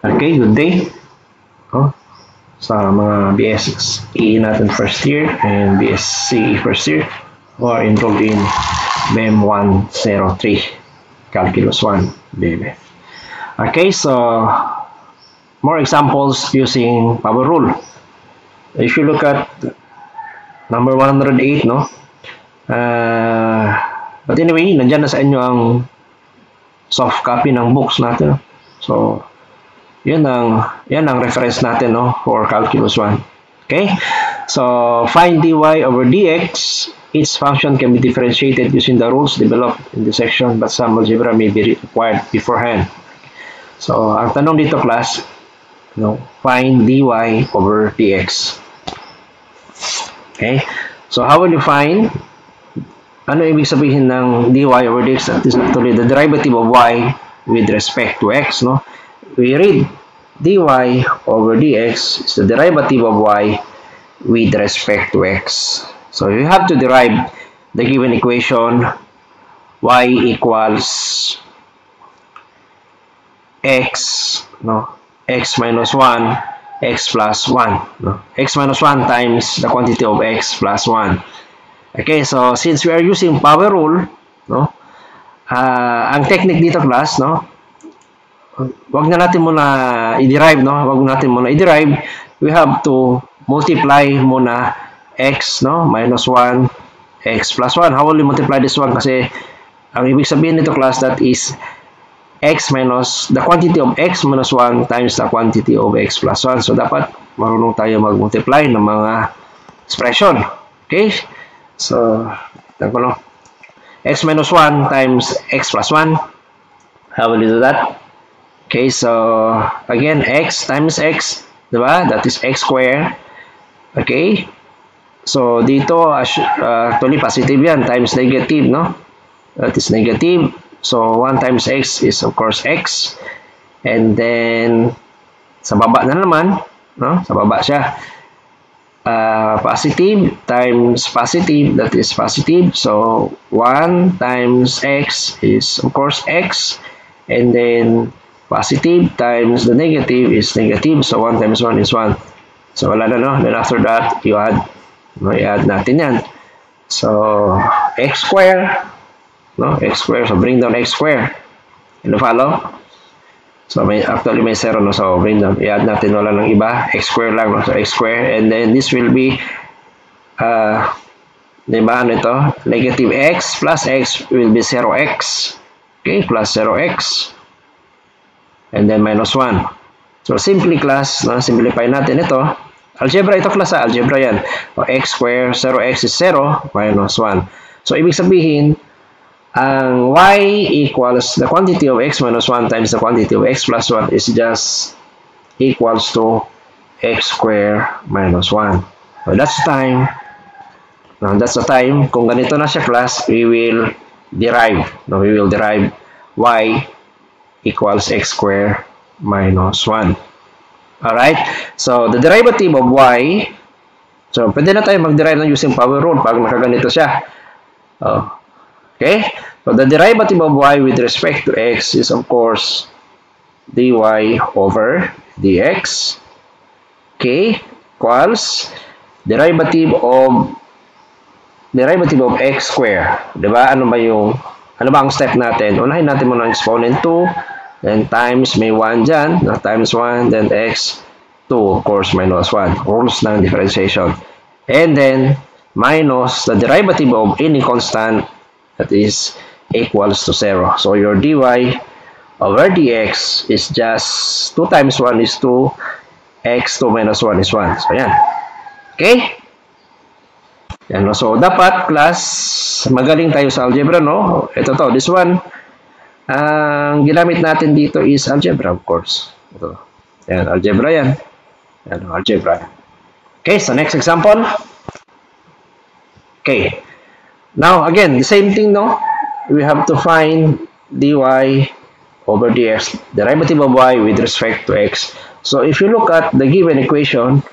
Okay, good day. Sa mga BSE natin first year and BSc first year who are enrolled in BEM 103, Calculus 1, BEM. Okay, so more examples using power rule. If you look at number 108, no? But anyway, nandyan na sa inyo ang soft copy ng books natin. So, yan ang reference natin, no, for Calculus 1. Okay? So, find dy over dx. Each function can be differentiated using the rules developed in this section, but some algebra may be required beforehand. So, ang tanong dito, class, no, find dy over dx. Okay? So, how will you find? Ano ibig sabihin ng dy over dx? That is actually the derivative of y with respect to x, no? We read dy over dx is the derivative of y with respect to x. So you have to derive the given equation y equals x, no, x minus 1, x plus 1, no, x minus 1 times the quantity of x plus 1. Okay, so since we are using power rule, no, ang technique dito, class, no, wag na natin muna i-derive, no? Wag natin muna i-derive. We have to multiply muna x, no? Minus 1, x plus 1. How will you multiply this one? Kasi ang ibig sabihin nito, class, that is x minus the quantity of x minus 1 times the quantity of x plus 1. So, dapat marunong tayo mag-multiply ng mga expression. Okay? So, x minus 1 times x plus 1. How will you do that? Okay, so again, x times x, diba? That is x squared. Okay, so dito, actually positive yan, times negative, no? That is negative. So 1 times x is of course x. And then, sa baba na naman, no? Sa baba siya. Positive times positive, that is positive. So 1 times x is of course x. And then, positive times the negative is negative. So, 1 times 1 is 1. So, wala na, no? Then, after that, you add. No, i-add natin yan. So, x squared. No? X squared. So, bring down x squared. You follow? So, actually, may 0, no? So, bring down. I-add natin. Wala nang iba. X squared lang. No? So, x squared. And then, this will be, diba, ano ito? Negative x plus x will be 0x. Okay? Plus 0x. And then minus 1. So, simply, class, no, simplify natin ito. Algebra ito, class, algebra yan. O, x squared, 0x is 0, minus 1. So, ibig sabihin, ang y equals the quantity of x minus 1 times the quantity of x plus 1 is just equals to x squared minus 1. So, that's the time. Now, that's the time. Kung ganito na siya, class, we will derive. No, we will derive y equals x squared minus 1. Alright? So, the derivative of y, so, pwede na tayo mag-derive ng using power rule pag nakaganito siya. Okay? So, the derivative of y with respect to x is, of course, dy over dx. Okay? Equals derivative of x squared. Diba? Ano ba ang step natin? Unahin natin muna ang exponent 2, then times, may 1 dyan, times 1, then x, 2, of course, minus 1. Rules ng differentiation. And then, minus the derivative of any constant that is equals to 0. So, your dy over dx is just 2 times 1 is 2, x 2 minus 1 is 1. So, yan. Okay? Yan, no? So, dapat, class, magaling tayo sa algebra, no? Ito to, this one. Ang ginamit natin dito is algebra, of course. Ito. Yan, algebra yan. Yan, algebra. Okay, so next example. Okay. Now, again, the same thing, no? We have to find dy over dx, derivative of y with respect to x. So, if you look at the given equation,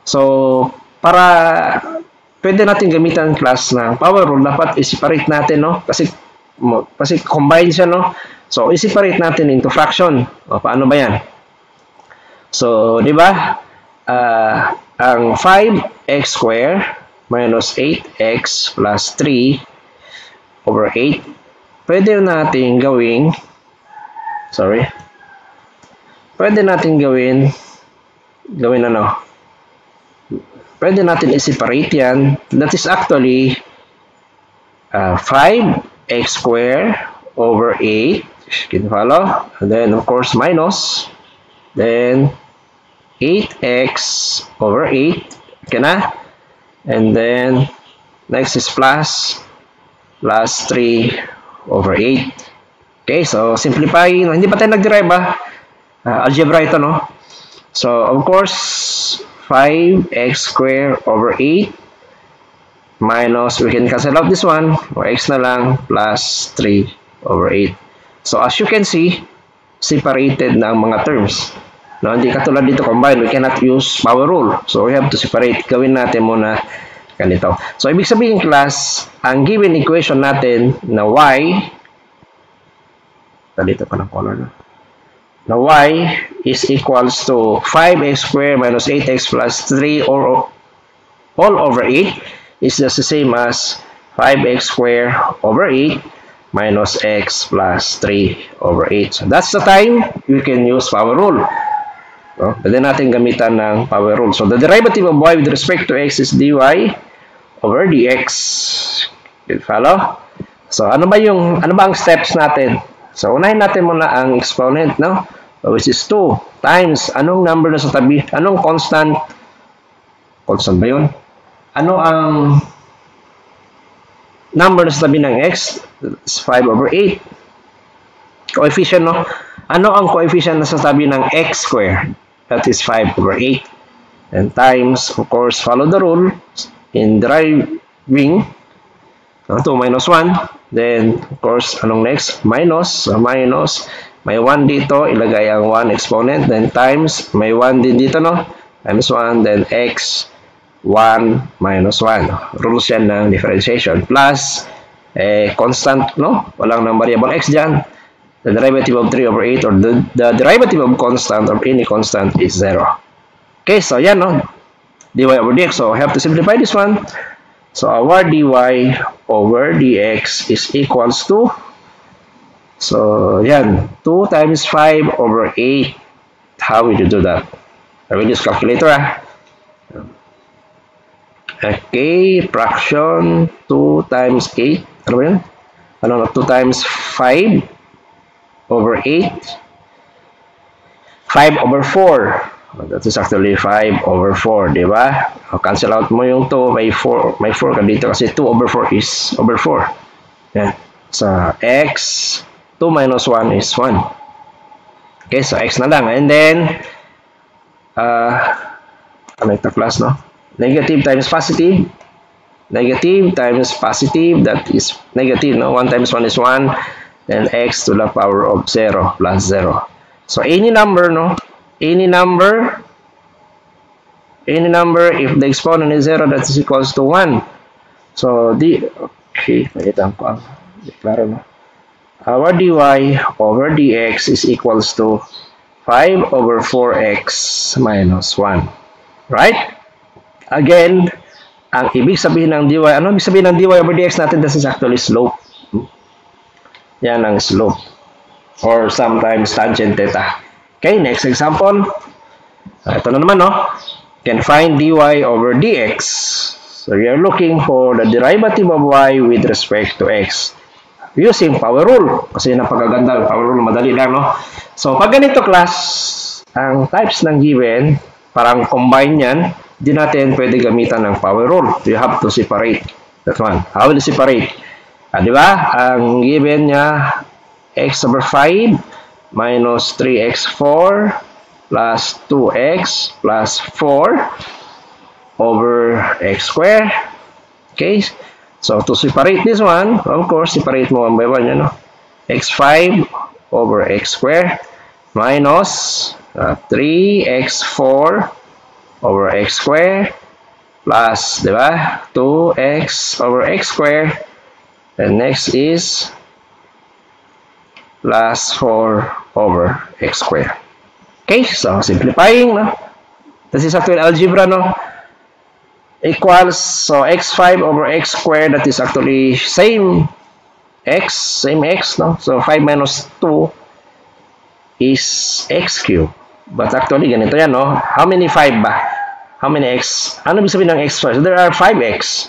so, para pwede natin gamitan class ng power rule, dapat i-separate natin, no? Kasi combine siya, no? So, i-separate natin into fraction. O, paano ba yan? So, di ba? Ang 5x square minus 8x plus 3 over 8, pwede natin gawin ano? Pwede natin i-separate yan. That is actually 5x square over 8. Can you follow? And then, of course, minus. Then, 8x over 8. Okay na? And then, next is plus 3 over 8. Okay, so simplifying. Hindi pa tayo nag-derive algebra ito, no? So, of course, 5x square over 8 minus, we can cancel out this one, or x na lang, plus 3 over 8. So, as you can see, separated na ang mga terms. No, hindi katulad dito combine, we cannot use power rule. So, we have to separate. Gawin natin muna ganito. So, ibig sabihin class, ang given equation natin na y, dito pa ng color na y is equals to 5x squared minus 8x plus 3 or all over 8 is just the same as 5x squared over 8 minus x plus 3 over 8. So, that's the time we can use power rule. No? Pwede natin gamitan ng power rule. So, the derivative of y with respect to x is dy over dx. You follow? So, ano ba ang steps natin? So, unahin natin muna ang exponent, no? Which is 2 times, anong number na sa tabi? Anong constant? Constant ba yun? Ano ang number na sa tabi ng x? It's 5 over 8. Coefficient, no? Ano ang coefficient na sa tabi ng x squared? That is 5 over 8. And times, of course, follow the rule in deriving. 2 minus 1. Then, of course, anong next? Minus. So, minus. May 1 dito. Ilagay ang 1 exponent. Then, times. May 1 din dito, no? Times 1. Then, x. 1 minus 1. Rules yan ng differentiation. Plus, constant, no? Walang ng variable x dyan. The derivative of 3 over 8 or the derivative of constant or any constant is 0. Okay, so yan, no? dy over dx. So, I have to simplify this one. So, our dy over dx is equals to, so, yan, 2 times 5 over 8. How will you do that? I will use calculator, Okay, fraction 2 times 8. Ano ba yun? 2 times 5 over 8. 5 over 4. That is actually 5 over 4, di ba? Cancel out mo yung 2, may 4 ka dito kasi 2 over 4 is over 4. Yan. So, x, 2 minus 1 is 1. Okay, so x na lang. And then, ano ito class, no? Negative times positive. Negative times positive, that is negative, no? 1 times 1 is 1. Then, x to the power of 0 plus 0. So, any number, no? Any number, if the exponent is 0, that is equals to 1. So, okay, palitan ko ang deklaro, no? Our dy over dx is equals to 5 over 4x minus 1. Right? Again, ang ibig sabihin ng dy, ano ibig sabihin ng dy over dx natin? This is actually slope. Yan ang slope. Or sometimes tangent theta. Okay, next example. Ito na naman, no? You can find dy over dx. So, we are looking for the derivative of y with respect to x. Using power rule. Kasi napakaganda. Power rule, madali lang, no? So, pag ganito, class, ang types ng given, parang combine yan, di natin pwede gamitan ng power rule. You have to separate that one. How will you separate? Di ba? Ang given niya, x over 5 minus 3x4 plus 2x plus 4 over x squared. Okay, so to separate this one, of course, separate mo 1 by 1, you know, x5 over x squared minus 3x4 over x squared plus, diba, 2x over x squared, and next is plus 4 over x squared. Okay, so simplifying, no? This is actually algebra, no? Equals, so x5 over x squared, that is actually same x, no? So 5 minus 2 is x cubed. But actually, ganito yan, no? How many 5 ba? How many x? Ano ibig sabihin ng x first? There are 5x.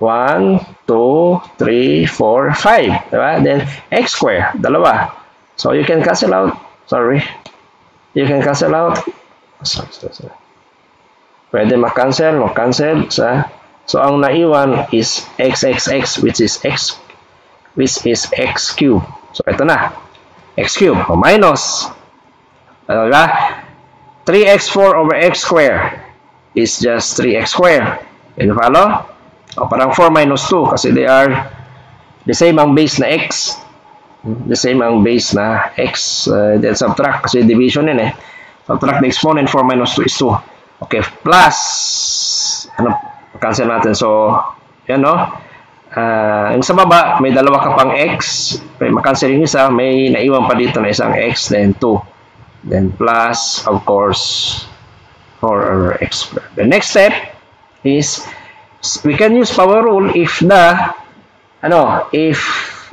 1, 2, 3, 4, 5. Diba? Then, x squared. Dalawa. So, you can cancel out. Sorry. You can cancel out. Pwede mag-cancel. So, ang naiwan is xxx, which is x cubed. So, ito na. X cubed. O, minus. Ano ba? 3x4 over x squared is just 3x squared. Can you follow? O, parang 4 minus 2 kasi they are the same ang base na x. The same ang base na x. Then subtract kasi division yun eh. Subtract the exponent. 4 minus 2 is 2. Okay, plus, ano, cancel natin. So, yan, no? Yung sa baba, may dalawa ka pang x. Okay, makancel yung isa, may naiwan pa dito na isang x, then 2. Then plus, of course, 4 over x squared. The next step is, we can use power rule if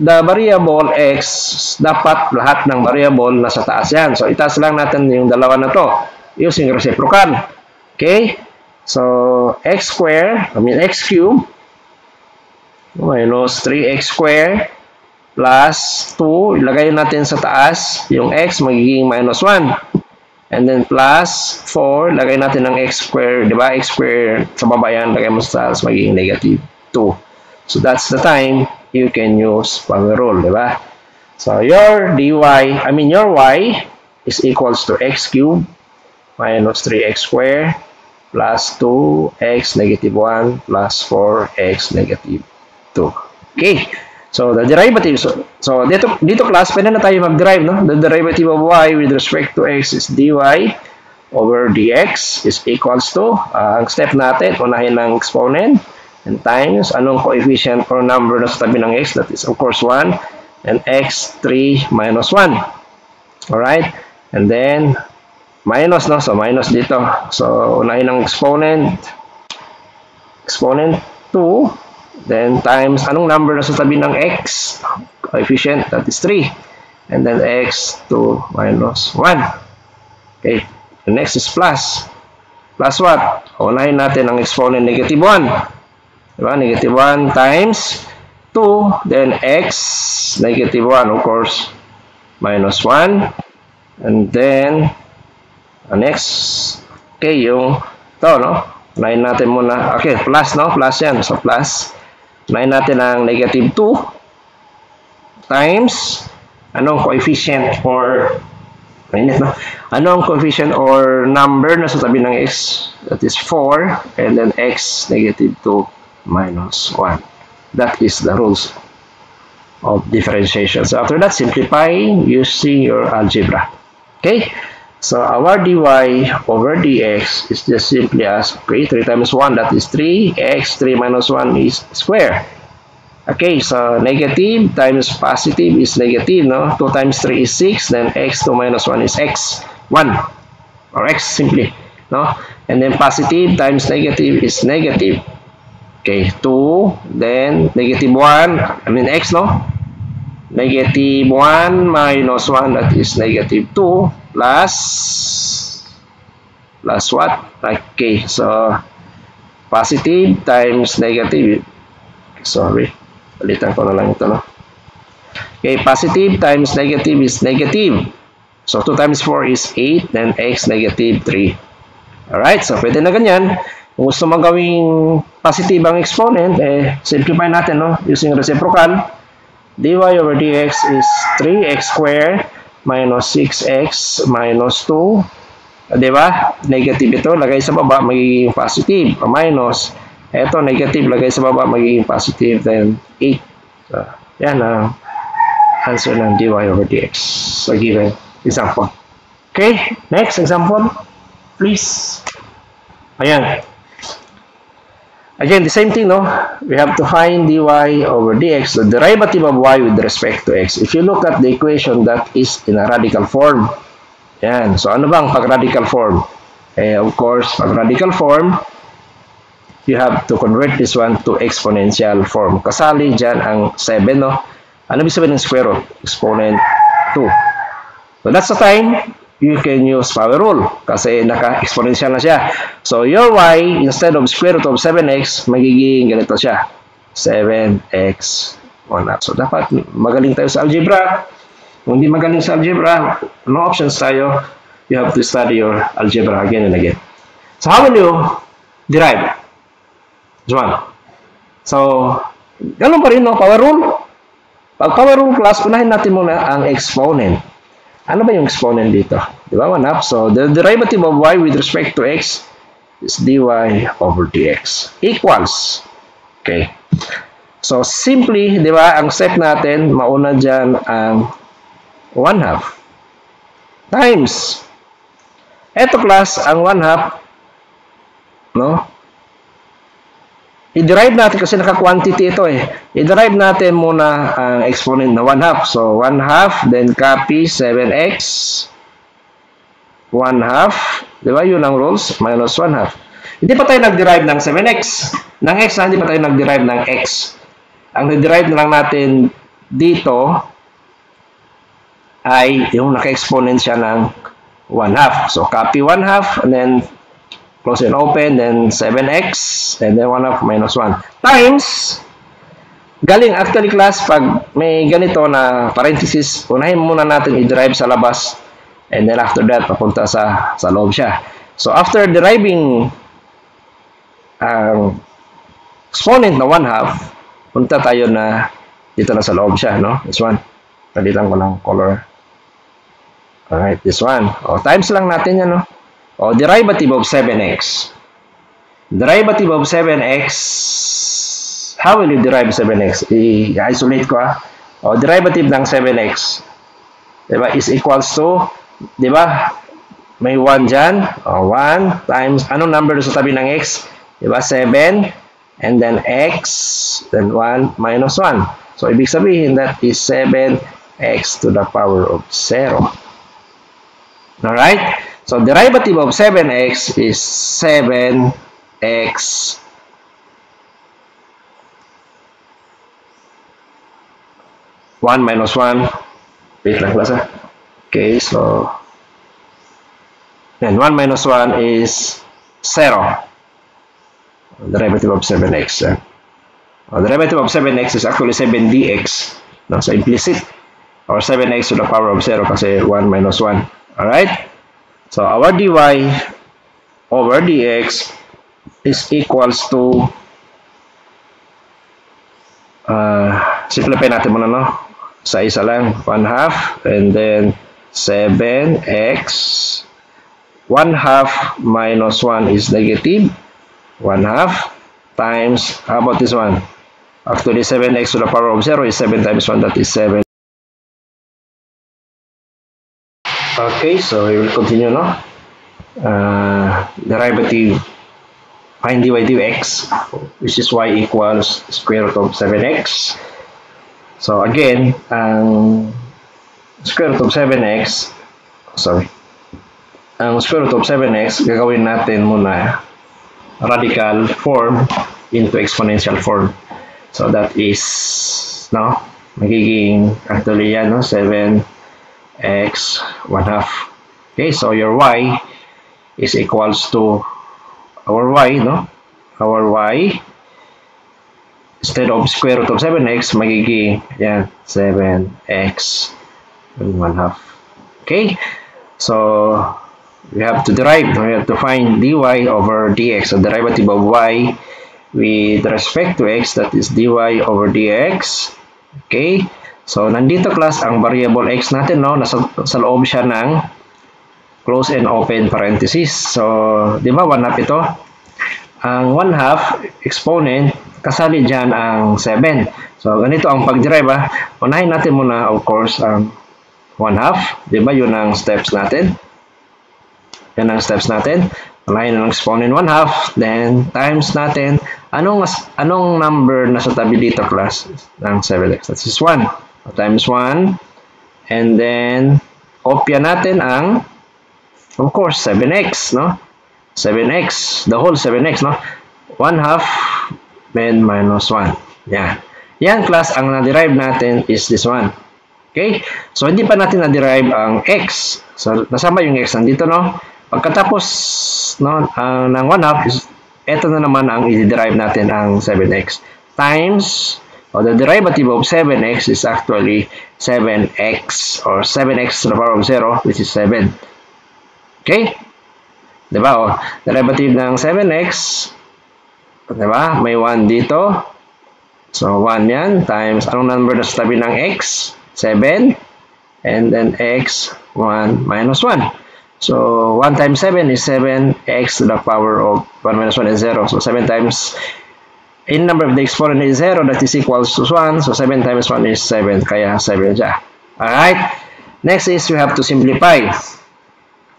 the variable x, dapat lahat ng variable nasa taas yan. So, itaas lang natin yung dalawa na to using reciprocal. Okay? So, x cubed minus 3x squared plus 2. Ilagay natin sa taas yung x, magiging minus 1. And then plus 4. Lagay natin ng x squared. Diba? X squared sa baba yan. Lagay mo sa taas, magiging negative 2. So, that's the time you can use power rule. Diba? So, your y is equals to x cubed minus 3x squared plus 2x negative 1 plus 4x negative 2. Okay. So, the derivative. So dito class, pwede na tayo mag-derive, no? The derivative of y with respect to x is dy over dx is equals to, ang step natin, unahin ng exponent and times, anong coefficient or number na sa tabi ng x, that is of course 1, and x 3 minus 1. Alright? And then, minus, no? So, minus dito. So, unahin ng exponent 2, then times, anong number na sa tabi ng x? Coefficient, that is 3. And then x 2 minus 1. Okay. The next is plus. Plus what? Unahin natin ang exponent negative 1. Diba? Negative 1 times 2, then x negative 1, of course, minus 1. And then, next, okay, yung ito, no? Unahin natin muna, okay, plus, no? Plus yan, so plus. Unahin natin ang negative 2 times, anong coefficient or, anong coefficient or number na sa tabi ng x? That is 4, and then x negative 2 minus 1. That is the rules of differentiation. So after that, simplifying using your algebra. Okay? So, our dy over dx is just simply as, okay, 3 times 1, that is 3, x, 3 minus 1 is square. Okay, so negative times positive is negative, no? 2 times 3 is 6, then x, 2 minus 1 is x, 1, or x simply, no? And then positive times negative is negative. Okay, 2, then negative 1, x, no? Negative 1 minus 1, that is negative 2, plus what? Okay, so positive times negative. Sorry, palitan ko na lang ito, no? Okay, positive times negative is negative. So 2 times 4 is 8, then x negative 3. Alright, so pwede na ganyan. Kung gusto mong gawing positive ang exponent, simplify natin, no? Using reciprocal. Dy over dx is 3x squared minus 6x minus 2. Diba? Negative ito, lagay sa baba, magiging positive. O minus. Ito, negative, lagay sa baba, magiging positive. Then 8. So, yan ang answer ng dy over dx. So, given example. Okay, next example. Please. Ayan. Again, the same thing, no? We have to find dy over dx, the derivative of y with respect to x. If you look at the equation, that is in a radical form. Yan. So, ano bang pag-radical form? Of course, pag-radical form, you have to convert this one to exponential form. Kasali dyan ang 7, no? Ano ibig sabihin ng square root? Exponent 2. So, that's the time you can use power rule kasi naka-exponential na siya. So, your y, instead of square root of 7x, magiging ganito siya. 7x 1/2. So, dapat magaling tayo sa algebra. Kung hindi magaling sa algebra, no options tayo. You have to study your algebra again and again. So, how will you derive? This one. So, ganun pa rin, no? Power rule. Pag power rule class, unahin natin muna ang exponent. Ano ba yung exponent dito? Di ba? 1/2. So, the derivative of y with respect to x is dy over dx equals. Okay. So, simply, di ba, ang step natin, mauna dyan ang 1/2 times. Eto class, ang 1/2, no? I-derive natin kasi naka-quantity ito eh. I-derive natin muna ang exponent na 1/2. So, 1/2, then copy 7x 1/2. Di ba? Yun ang rules. Minus 1/2. Hindi pa tayo nag-derive ng 7x. Ng x na, hindi pa tayo nag-derive ng x. Ang nag-derive na lang natin dito ay yung naka-exponent siya ng 1/2. So, copy 1/2 and then close and open, then 7x, and then 1/2 minus 1. Times, galing actually class, pag may ganito na parenthesis, unahin muna natin i-derive sa labas, and then after that, papunta sa loob siya. So, after deriving ang exponent na 1/2, punta tayo na dito na sa loob siya, no? This one. Palitan ko ng color. Alright, this one. O, times lang natin yan, no? O, derivative of 7x. Derivative of 7x. How will you derive 7x? I-isolate ko, O, derivative ng 7x. Diba? Is equals to, diba? May 1 dyan. O, 1 times, anong number sa tabi ng x? Diba? 7. And then x. Then 1 minus 1. So, ibig sabihin that is 7x to the power of 0. Alright? So, derivative of 7x is 7x 1 minus 1. Wait lang class. Okay, so then 1 minus 1 is 0. Derivative of 7x. Derivative of 7x is actually 7dx. No? So, implicit. Or 7x to the power of 0 kasi 1 minus 1. Alright? So, our dy over dx is equals to, simplify natin muna, no? Sa isa lang, 1/2, and then 7x, 1/2 minus 1 is negative, 1/2, times, how about this one? Actually, 7x to the power of 0 is 7 times 1, that is 7. Okay, so we will continue, no? Derivative, find dy dx, which is y equals square root of 7x. So again, ang square root of 7x, ang square root of 7x, gagawin natin muna radical form into exponential form. So that is, no? Magiging, actually yan, no? 7x 1/2. Okay, so your y is equals to our y, no? Our y, instead of square root of 7x, magiging yan, 7x 1/2. Okay, so we have to derive, we have to find dy over dx. So derivative of y with respect to x, that is dy over dx. Okay, so nandito class ang variable x natin, no? Nasa sa loob siya ng close and open parenthesis. So, di ba 1/2 ito? Ang 1/2 exponent, kasali dyan ang 7. So, ganito ang pag-derive. Unahin natin muna, of course, ang 1/2. Di ba? Yun ang steps natin. Yan ang steps natin. Unahin ang exponent 1/2. Then, times natin. Anong number na sa tabi dito, class? Ng 7x. That is 1. Times 1. And then, kopya natin ang Of course, 7x, no? 7x, the whole 7x, no? 1 half and minus 1. Yan. Yan, class, ang na-derive natin is this one. Okay? So, hindi pa natin na-derive ang x. So, nasama yung x nandito, no? Pagkatapos, no, ng 1 half, ito na naman ang i-derive natin ang 7x. Times, or the derivative of 7x is actually 7x, or 7x to the power of 0, which is 7. Okay? Diba? O, derivative ng 7x, diba? May 1 dito. So, 1 yan, times, anong number na sa tabi ng x? 7. And then x, 1 minus 1. So, 1 times 7 is 7x to the power of 1 minus 1 is 0. So, 7 times, in number of the exponent is 0, that is equals to 1. So, 7 times 1 is 7, kaya 7 siya. Alright? Next is, you have to simplify.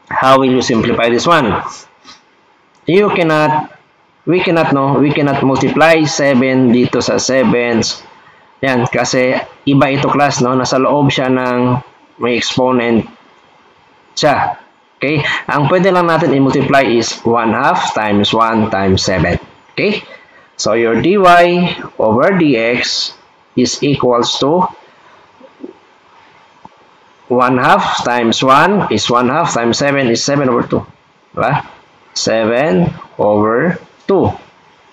How will you simplify this one? We cannot multiply 7 dito sa 7s. Yan, kasi iba ito class, no? Nasa loob siya ng may exponent siya. Okay? Ang pwede lang natin i-multiply is 1 half times 1 times 7. Okay? So, your dy over dx is equals to 1 half times 1 is 1 half times 7 is 7 over 2. Diba? 7 over 2.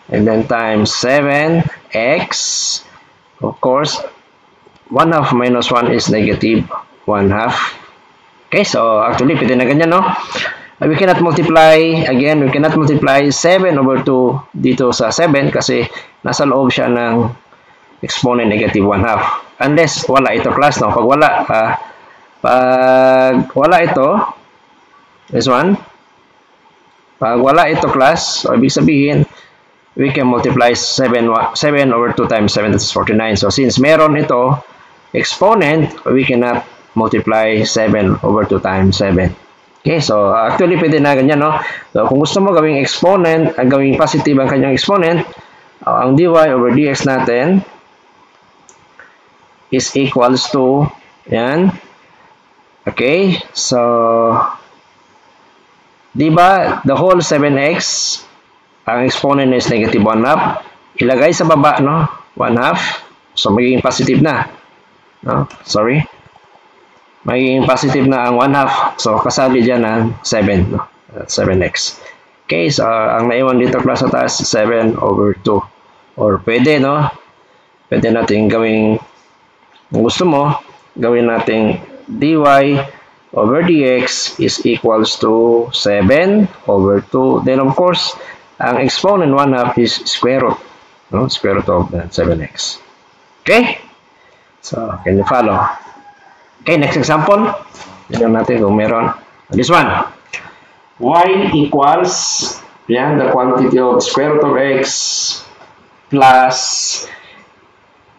And then times 7x. Of course, 1 half minus 1 is negative 1 half. Okay, so actually, pwede na ganyan, no? We cannot multiply, again, we cannot multiply 7 over 2 dito sa 7 kasi nasa loob siya ng exponent negative 1 half. Unless wala ito class, no? Pag wala ito, this one, pag wala ito class, so ibig sabihin, we can multiply 7 over 2 times 7, that's 49. So since meron ito exponent, we cannot multiply 7 over 2 times 7. Okay, so actually pwede na ganyan, no? So kung gusto mo gawing exponent, gawing positive ang kanyang exponent, ang dy over dx natin is equals to, yan. Okay, so diba the whole 7x, ang exponent is negative 1 half. Ilagay sa baba, no? 1 half. So magiging positive na. No? Sorry. Magiging positive na ang 1 half. So, kasali dyan ang 7. No? 7x. Okay, so ang naiwan dito class sa taas, 7 over 2. Or pwede, no? Pwede natin gawing, kung gusto mo, gawin natin dy over dx is equals to 7 over 2. Then, of course, ang exponent 1 half is square root. No? Square root of 7x. Okay? So, can you follow? Okay, next example. Tignan natin kung meron. This one. Y equals, yan, the quantity of square root of x plus,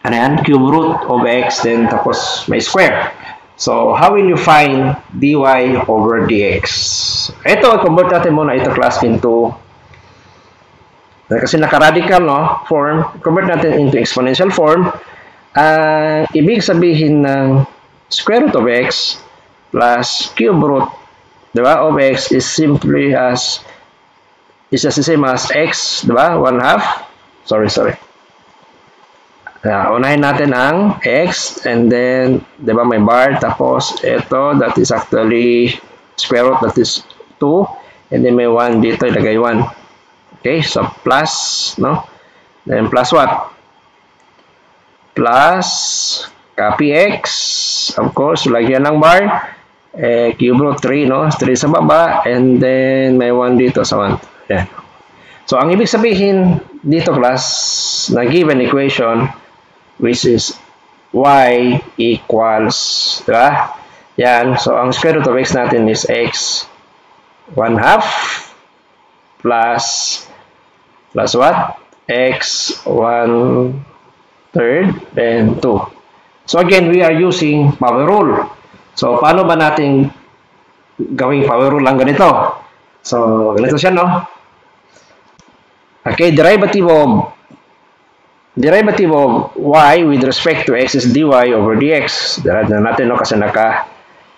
ano yan, cube root of x, then tapos may square. So, how will you find dy over dx? Ito, convert natin muna ito class into, kasi naka-radical, no, form, convert natin into exponential form. Ibig sabihin ng square root of x plus cube root, diba, of x is simply as, is just the same as x, diba, 1 half. Sorry. Unahin natin ang x, and then, diba, may bar, tapos, ito, that is actually square root, that is 2, and then may 1 dito, ilagay 1. Okay, so plus, no, then plus what? Plus, copy x, of course, lagyan ng bar, cube root 3, no? 3 sa baba, and then may 1 dito sa 1. Yan. So, ang ibig sabihin dito, class, na given equation, which is y equals, diba? Yan. So, ang square root of x natin is x 1 half plus what? X 1/3, then 2. So again, we are using power rule. So paano ba natin gawing power rule lang ganito? So ganito siya, no? Okay, derivative of y with respect to x is dy over dx. Derive na natin, no? Kasi naka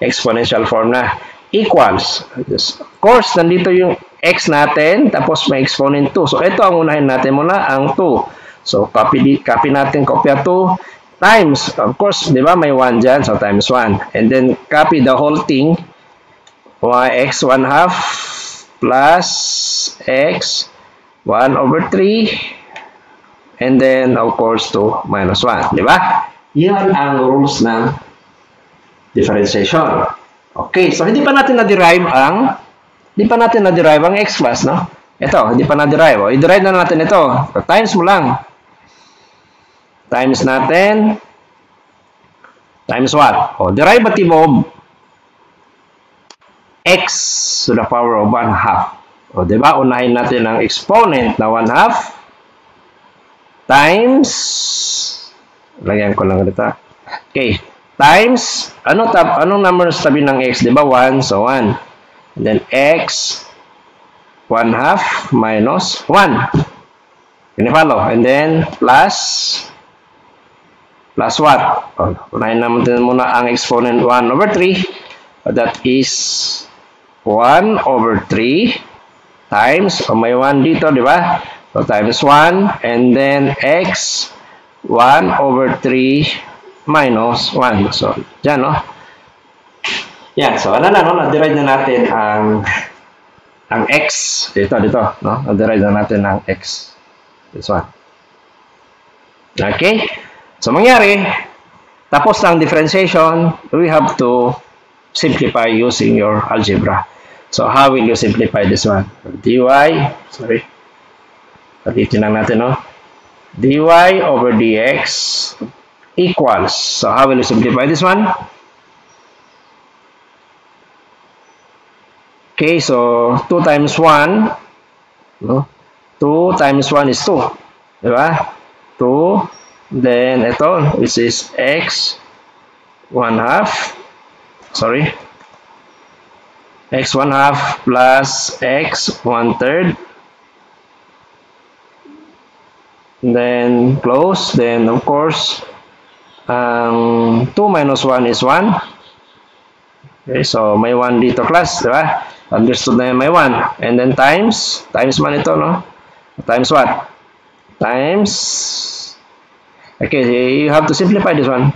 exponential form na. equals. Of course, nandito yung x natin, tapos may exponent 2. So, ito ang unahin natin muna, ang 2. So, copy natin, kopya 2 times. Of course, di ba, may 1 dyan, so times 1. And then, copy the whole thing, x 1 half plus x 1 over 3, and then, of course, 2 minus 1. Di ba? Yan ang rules ng differentiation. Okay, so hindi pa natin na-derive ang x plus, no? Ito, hindi pa na-derive. O, i-derive na natin ito. So, times mo lang. Times natin. Times what? O, derivative of x to the power of 1 half. O, diba? Unahin natin ang exponent na 1 half times, lagyan ko lang dito. Okay. Times, anong number sa tabi ng x? Diba? 1, so 1. And then x 1 half minus 1. Can you follow? And then plus what? O, unahin natin muna ang exponent 1 over 3. That is 1 over 3 times, may 1 dito, di ba? So, times 1, and then x 1 over 3 minus 1. So, dyan, no? Yan, so, ano na, no? Na-derive na natin ang x. Dito, no? Na-derive na natin ang x. This one. Okay? So, mangyari, tapos ng differentiation, we have to simplify using your algebra. So, how will you simplify this one? dy, sorry. Palitin lang natin, no? dy over dx equals. So, how will you simplify this one? Okay, so 2 times 1, no? 2 times 1 is 2. Diba? 2, then ito, which is x 1 half. Sorry. X 1 half plus x 1/3. Then close. Then of course, 2 minus 1 is 1. Okay, so may 1 dito class, di ba? Understood na yung may 1. And then times man ito, no? Times what? Times. Okay, you have to simplify this one.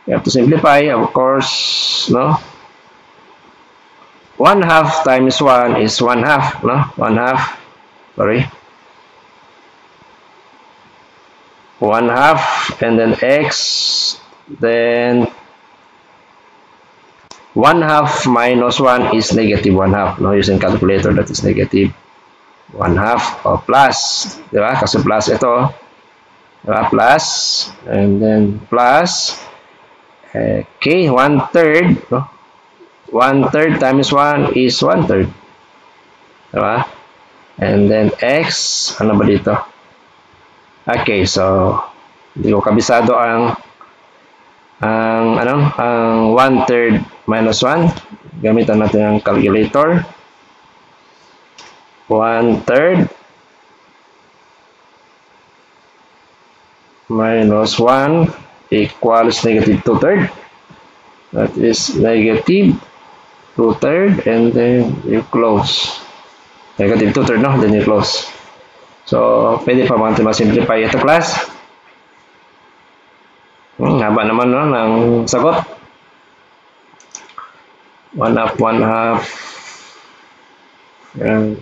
You have to simplify, of course, no? 1 half times 1 is 1 half, no? 1 half, sorry. 1 half, and then x, then 1 half minus 1 is negative 1 half, no? Using calculator, that is negative 1 half, or plus, di ba? Kasi plus ito, di ba? Plus, and then plus, okay, 1/3, no? 1/3 times 1 is 1/3. Diba? And then x, ano ba dito? Okay, so hindi ko kabisado ang 1/3 minus 1. Gamitan natin ang calculator. 1/3 minus 1 equals negative 2/3. That is negative 2/3, and then you close. Negative 2/3, no? Then you close. So, pwede pa natin ma-simplify ito, class. Haba naman, no, ng sagot. 1 half, 1 half. Yan.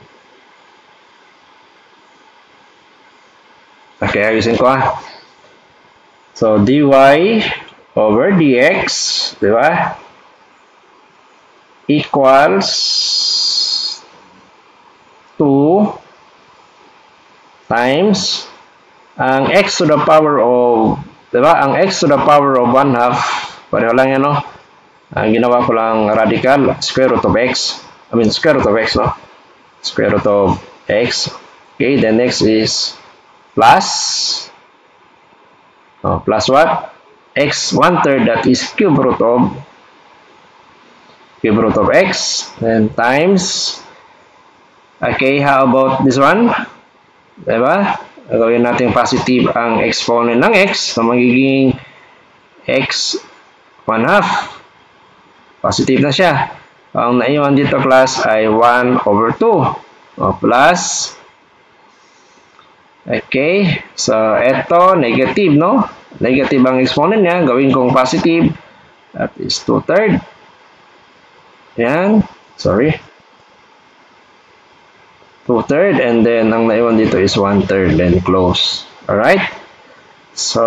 Okay, ayusin ko, So, dy over dx, di ba? Equals 2 times ang x to the power of, di ba? Ang x to the power of 1 half, pareho lang yan, no? Ang ginawa ko lang radical, square root of x. I mean, square root of x, no? Square root of x. Okay, the next is plus. Oh, plus what? X 1/3, that is cube root of x, then times. Okay, how about this one? Diba? Gawin natin positive ang exponent ng x, so magiging x 1 half. Positive na siya. Ang naiwan dito class ay 1 over 2. O, plus. Okay. So, ito, negative, no? Negative ang exponent niya. Gawin kong positive. That is 2/3. Yan. Sorry. 2/3. And then, ang naiwan dito is 1/3. Then, close. Alright? So,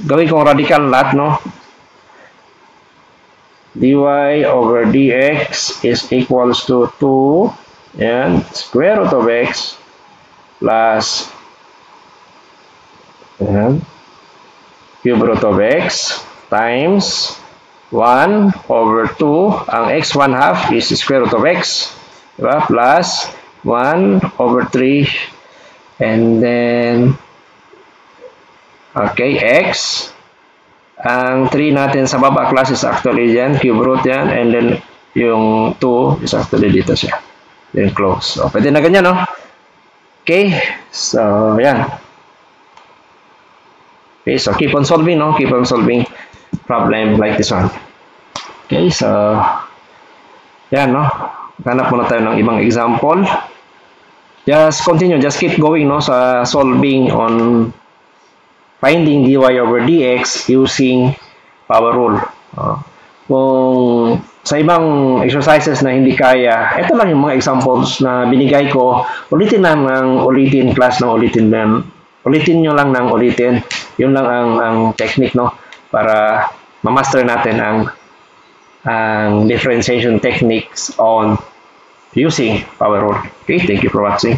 gawin kong radical lahat, no? dy over dx is equals to 2 and square root of x plus cube root of x times 1 over 2. Ang x 1/2 is square root of x, diba? Plus 1 over 3 and then okay, x. Ang 3 natin sa baba class is actually yan, cube root yan, and then yung 2 is actually dito siya. Then close. So, pwede na ganyan, no? Okay, so yan. Okay, so keep on solving, no? Keep on solving problem like this one. Okay, so yan, no? Hanap muna tayo ng ibang example. Just continue, just keep going, no? Sa solving on finding dy over dx using power rule. Kung sa ibang exercises na hindi kaya, ito lang yung mga examples na binigay ko. Ulitin lang ng ulitin, class na ulitin lang. Ulitin nyo lang ng ulitin. Yun lang ang technique, no? Para ma-master natin ang differentiation techniques on using power rule. Okay, thank you for watching.